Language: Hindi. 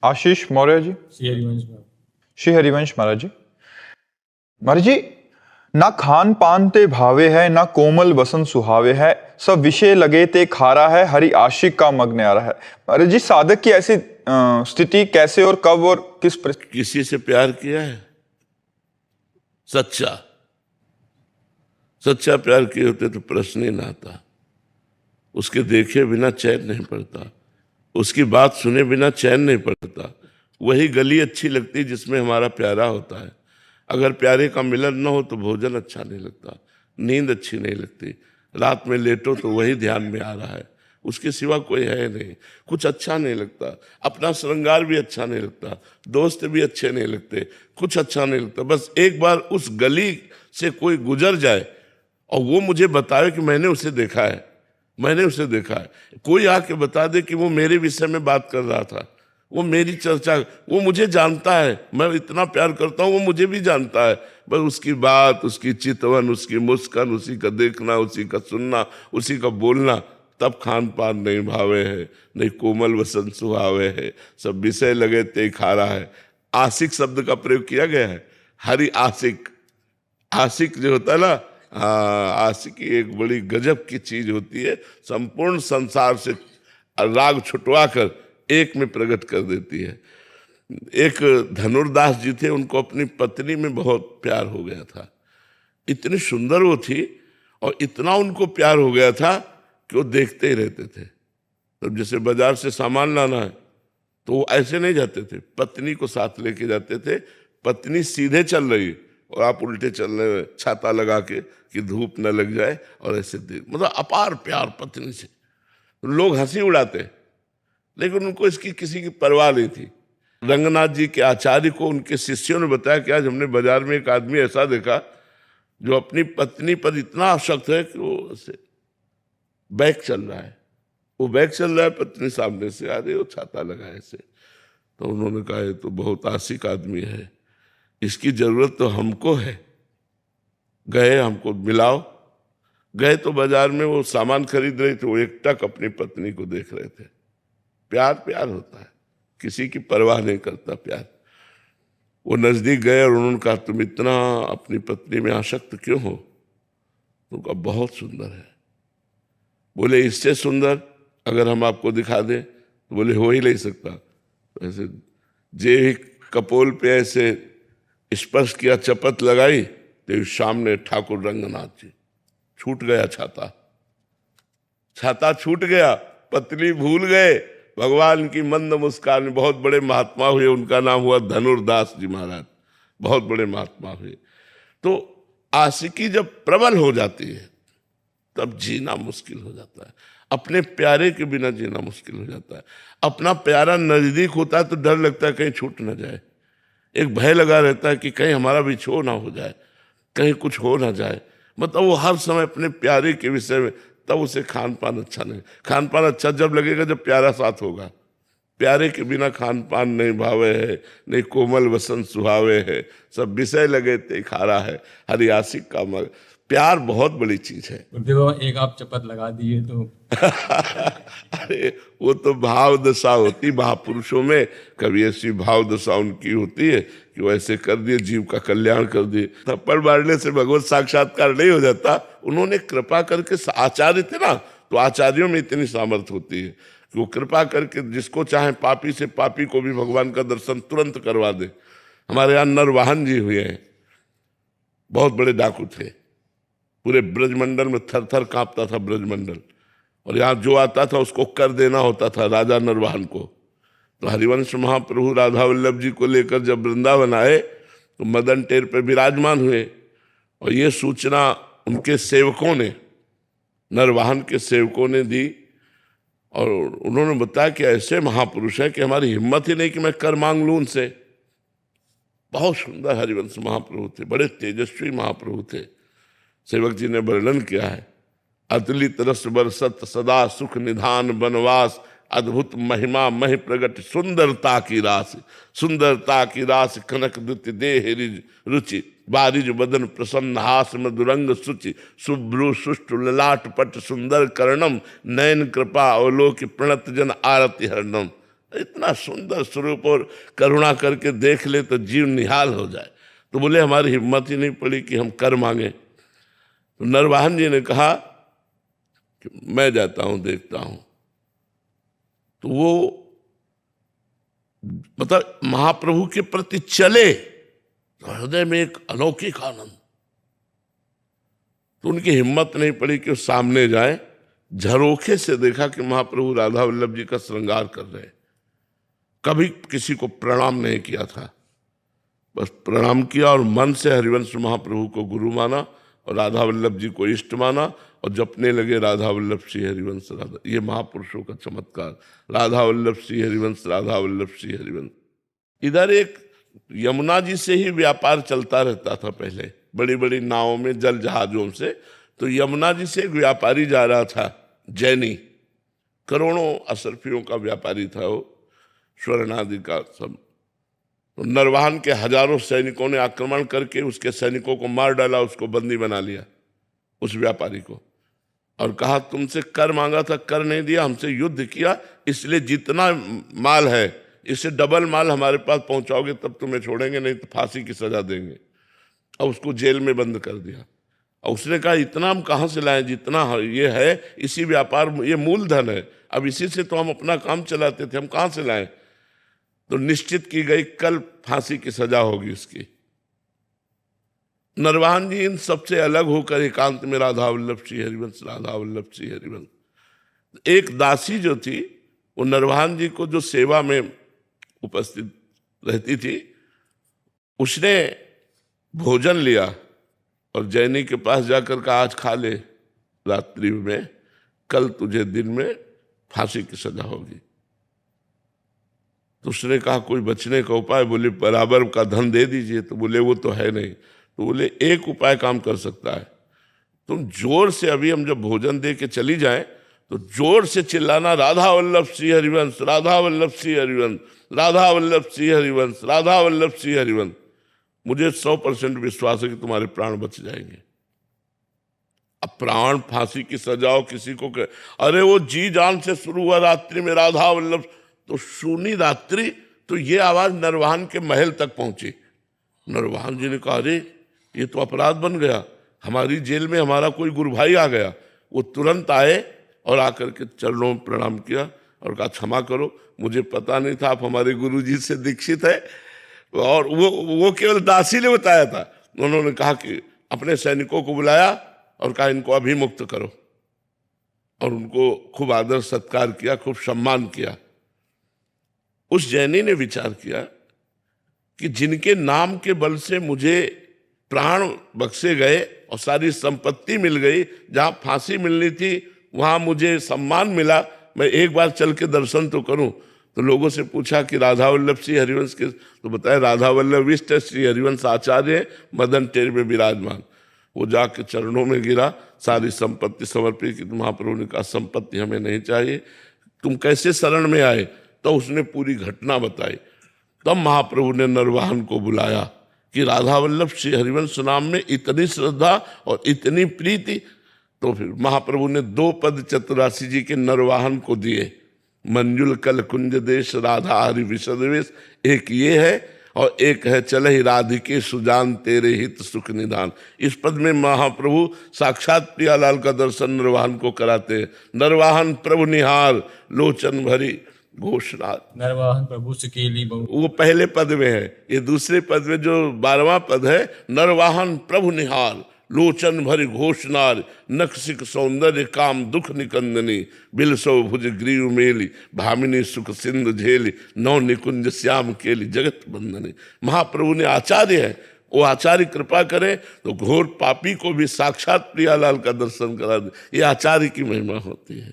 आशीष मौर्य जी। श्री हरिवंश महाराज जी। महाराज जी, ना खान पान ते भावे है, ना कोमल वसन सुहावे है, सब विषय लगे ते खारा है, हरि आशिक का मग न्यारा है। महाराज जी, साधक की ऐसी स्थिति कैसे और कब और किस किसी से प्यार किया है? सच्चा सच्चा प्यार किए होते तो प्रश्न ही ना आता। उसके देखे बिना चैन नहीं पड़ता, उसकी बात सुने बिना चैन नहीं पड़ता। वही गली अच्छी लगती जिसमें हमारा प्यारा होता है। अगर प्यारे का मिलन न हो तो भोजन अच्छा नहीं लगता, नींद अच्छी नहीं लगती, रात में लेटो तो वही ध्यान में आ रहा है, उसके सिवा कोई है नहीं, कुछ अच्छा नहीं लगता। अपना श्रृंगार भी अच्छा नहीं लगता, दोस्त भी अच्छे नहीं लगते, कुछ अच्छा नहीं लगता। बस एक बार उस गली से कोई गुजर जाए और वो मुझे बताए कि मैंने उसे देखा है, मैंने उसे देखा है। कोई आके बता दे कि वो मेरे विषय में बात कर रहा था, वो मेरी चर्चा, वो मुझे जानता है, मैं इतना प्यार करता हूँ, वो मुझे भी जानता है। बस उसकी बात, उसकी चितवन, उसकी मुस्कान, उसी का देखना, उसी का सुनना, उसी का बोलना, तब खान पान नहीं भावे है, नहीं कोमल वसन सुहावे है, सब विषय लगे ते खारा है। आशिक शब्द का प्रयोग किया गया है। हरि आशिक, आशिक जो होता है ना, हाँ, आशिकी एक बड़ी गजब की चीज होती है, संपूर्ण संसार से राग छुटवा कर एक में प्रकट कर देती है। एक धनुर्दास जी थे, उनको अपनी पत्नी में बहुत प्यार हो गया था। इतनी सुंदर वो थी और इतना उनको प्यार हो गया था कि वो देखते ही रहते थे। तो जैसे बाजार से सामान लाना है तो वो ऐसे नहीं जाते थे, पत्नी को साथ लेके जाते थे। पत्नी सीधे चल रही और आप उल्टे चल रहे, छाता लगा के कि धूप न लग जाए, और ऐसे देख, मतलब अपार प्यार पत्नी से। लोग हंसी उड़ाते, लेकिन उनको इसकी किसी की परवाह नहीं थी। रंगनाथ जी के आचार्य को उनके शिष्यों ने बताया कि आज हमने बाजार में एक आदमी ऐसा देखा जो अपनी पत्नी पर इतना आसक्त है कि वो ऐसे बैग चल रहा है, वो बैग चल रहा है, पत्नी सामने से आ रही है, वो छाता लगाए ऐसे। तो उन्होंने कहा ये तो बहुत आशिक आदमी है, इसकी जरूरत तो हमको है, गए हमको मिलाओ। गए तो बाजार में वो सामान खरीद रहे थे, वो एकटक अपनी पत्नी को देख रहे थे। प्यार प्यार होता है, किसी की परवाह नहीं करता प्यार। वो नजदीक गए और उन्होंने कहा तुम इतना अपनी पत्नी में आसक्त क्यों हो? तो कहा बहुत सुंदर है। बोले इससे सुंदर अगर हम आपको दिखा दें? तो बोले हो ही नहीं सकता। तो ऐसे जे कपोल पे ऐसे स्पर्श किया, चपत लगाई, तो सामने ठाकुर रंगनाथ जी। छूट गया छाता, छाता छूट गया, पत्नी भूल गए। भगवान की मंद मुस्कान। बहुत बड़े महात्मा हुए, उनका नाम हुआ धनुर्दास जी महाराज, बहुत बड़े महात्मा हुए। तो आशिकी जब प्रबल हो जाती है तब जीना मुश्किल हो जाता है, अपने प्यारे के बिना जीना मुश्किल हो जाता है। अपना प्यारा नजदीक होता है तो डर लगता है कहीं छूट ना जाए, एक भय लगा रहता है कि कहीं हमारा बिछोह ना हो जाए, कहीं कुछ हो ना जाए। मतलब वो हर समय अपने प्यारे के विषय में, तब उसे खान पान अच्छा नहीं। खान पान अच्छा जब लगेगा जब प्यारा साथ होगा। प्यारे के बिना खान पान नहीं भावे है, नहीं कोमल वसन सुहावे है, सब विषय लगे ते खारा है, हरि आशिक का मग। प्यार बहुत बड़ी चीज है। देखो एक आप चपत लगा दिए तो अरे वो तो भाव दशा होती महापुरुषों में, कभी ऐसी भाव दशा उनकी होती है कि वो ऐसे कर दिए, जीव का कल्याण कर दिए। थप्पड़ मारने से भगवत साक्षात्कार नहीं हो जाता। उन्होंने कृपा करके, आचार्य थे ना, तो आचार्यों में इतनी सामर्थ्य होती है कि वो कृपा करके जिसको चाहे पापी से पापी को भी भगवान का दर्शन तुरंत करवा दे। हमारे यहाँ नरवाहन जी हुए हैं, बहुत बड़े डाकू थे, पूरे ब्रजमंडल में थर थर कांपता था ब्रजमंडल, और यहाँ जो आता था उसको कर देना होता था राजा नरवाहन को। तो हरिवंश महाप्रभु राधा वल्लभ जी को लेकर जब वृंदावन आए तो मदन टेर पे विराजमान हुए, और ये सूचना उनके सेवकों ने, नरवाहन के सेवकों ने दी, और उन्होंने बताया कि ऐसे महापुरुष हैं कि हमारी हिम्मत ही नहीं कि मैं कर मांग लूँ उनसे। बहुत सुंदर हरिवंश महाप्रभु थे, बड़े तेजस्वी महाप्रभु थे। सेवक जी ने वर्णन किया है, अतुलित रस बरसत सदा सुख निधान बनवास, अद्भुत महिमा महि प्रगट सुंदरता की रास, सुंदरता की रास कनक दुति देह रुचि, बारिज बदन प्रसन्न हास मधुरंग सुचि, शुभ्रु सुष्टु ललाट पट सुंदर कर्णम, नयन कृपा अवलोक प्रणत जन आरति हरणम। इतना सुंदर स्वरूप और करुणा करके देख ले तो जीव निहाल हो जाए। तो बोले हमारी हिम्मत ही नहीं पड़ी कि हम कर मांगे। तो नरवाहन जी ने कहा कि मैं जाता हूं देखता हूं। तो वो मतलब महाप्रभु के प्रति चले तो हृदय में एक अलौकिक आनंद। तो उनकी हिम्मत नहीं पड़ी कि वो सामने जाए। झरोखे से देखा कि महाप्रभु राधा वल्लभ जी का श्रृंगार कर रहे। कभी किसी को प्रणाम नहीं किया था, बस प्रणाम किया और मन से हरिवंश महाप्रभु को गुरु माना और राधा वल्लभ जी को इष्ट माना और जपने लगे राधा वल्लभ श्री हरिवंश राधा। ये महापुरुषों का चमत्कार, राधा वल्लभ श्री हरिवंश, राधा वल्लभ श्री हरिवंश। इधर एक यमुना जी से ही व्यापार चलता रहता था पहले, बड़ी बड़ी नावों में, जल जहाजों से। तो यमुना जी से एक व्यापारी जा रहा था, जैनी, करोड़ों असरफियों का व्यापारी था वो, स्वर्ण आदि का सब। तो नरवाहन के हजारों सैनिकों ने आक्रमण करके उसके सैनिकों को मार डाला, उसको बंदी बना लिया, उस व्यापारी को, और कहा तुमसे कर मांगा था, कर नहीं दिया, हमसे युद्ध किया, इसलिए जितना माल है इससे डबल माल हमारे पास पहुंचाओगे तब तुम्हें छोड़ेंगे, नहीं तो फांसी की सजा देंगे। और उसको जेल में बंद कर दिया। और उसने कहा इतना हम कहाँ से लाएं, जितना ये है इसी व्यापार, ये मूलधन है, अब इसी से तो हम अपना काम चलाते थे, हम कहाँ से लाएं। तो निश्चित की गई कल फांसी की सजा होगी उसकी। नरवाहन जी इन सबसे अलग होकर एकांत में राधा वल्लभ श्री हरिवंश, राधा वल्लभ श्री हरिवंश। एक दासी जो थी वो नरवाहन जी को जो सेवा में उपस्थित रहती थी, उसने भोजन लिया और जैनी के पास जाकर कहा आज खा ले रात्रि में, कल तुझे दिन में फांसी की सजा होगी। तो उसने कहा कोई बचने का उपाय? बोले बराबर का धन दे दीजिए। तो बोले वो तो है नहीं। तो बोले एक उपाय काम कर सकता है, तुम जोर से, अभी हम जब भोजन दे के चली जाएं तो जोर से चिल्लाना राधा वल्लभ श्री हरिवंश, राधा वल्लभ श्री हरिवंश, राधा वल्लभ श्री हरिवंश, राधा वल्लभ श्री हरिवंश। मुझे 100% विश्वास है कि तुम्हारे प्राण बच जाएंगे। अब प्राण फांसी की सजाओ किसी को अरे वो जी जान से शुरू हुआ रात्रि में राधा वल्लभ, तो सुनी रात्रि तो ये आवाज नरवाहन के महल तक पहुंची। नरवाहन जी ने कहा अरे ये तो अपराध बन गया, हमारी जेल में हमारा कोई गुरु भाई आ गया। वो तुरंत आए और आकर के चरणों में प्रणाम किया और कहा क्षमा करो, मुझे पता नहीं था आप हमारे गुरु जी से दीक्षित है। और वो केवल दासी ने बताया था। उन्होंने कहा कि अपने सैनिकों को बुलाया और कहा इनको अभी मुक्त करो, और उनको खूब आदर सत्कार किया, खूब सम्मान किया। उस जैनी ने विचार किया कि जिनके नाम के बल से मुझे प्राण बख्शे गए और सारी संपत्ति मिल गई, जहां फांसी मिलनी थी वहां मुझे सम्मान मिला, मैं एक बार चल के दर्शन तो करूं। तो लोगों से पूछा कि राधा वल्लभ श्री हरिवंश के, तो बताया राधा वल्लभ इष्ट श्री हरिवंश आचार्य मदन टेर में विराजमान। वो जाके चरणों में गिरा, सारी संपत्ति समर्पित की। महाप्रभु ने कहा संपत्ति हमें नहीं चाहिए, तुम कैसे शरण में आए? तो उसने पूरी घटना बताई। तब महाप्रभु ने नरवाहन को बुलाया कि राधा वल्लभ श्री हरिवंश नाम में इतनी श्रद्धा और इतनी प्रीति। तो फिर महाप्रभु ने 2 पद चतुरासी जी के नरवाहन को दिए, मंजुल कल कुंज देश राधा हरि विशदेश। एक ये है और एक है चल ही राधिके सुजान तेरे हित सुख निदान। इस पद में महाप्रभु साक्षात प्रियालाल का दर्शन नरवाहन को कराते हैं। नरवाहन प्रभु निहार लोचन भरी घोषणा। नरवाहन प्रभु सुकेली बहु, वो पहले पद में है। ये दूसरे पद में जो 12वां पद है, नरवाहन प्रभु निहार लोचन भरी घोषणार, नखसिक सौंदर्य काम दुख निकंदनी, बिलसो भुज ग्रीव मेली, भामिनी सुख सिंधु झेली, नौ निकुंज श्याम केली जगत बंदनी। महाप्रभु ने आचार्य है, वो आचार्य कृपा करे तो घोर पापी को भी साक्षात प्रियालाल का दर्शन करा दे। ये आचार्य की महिमा होती है।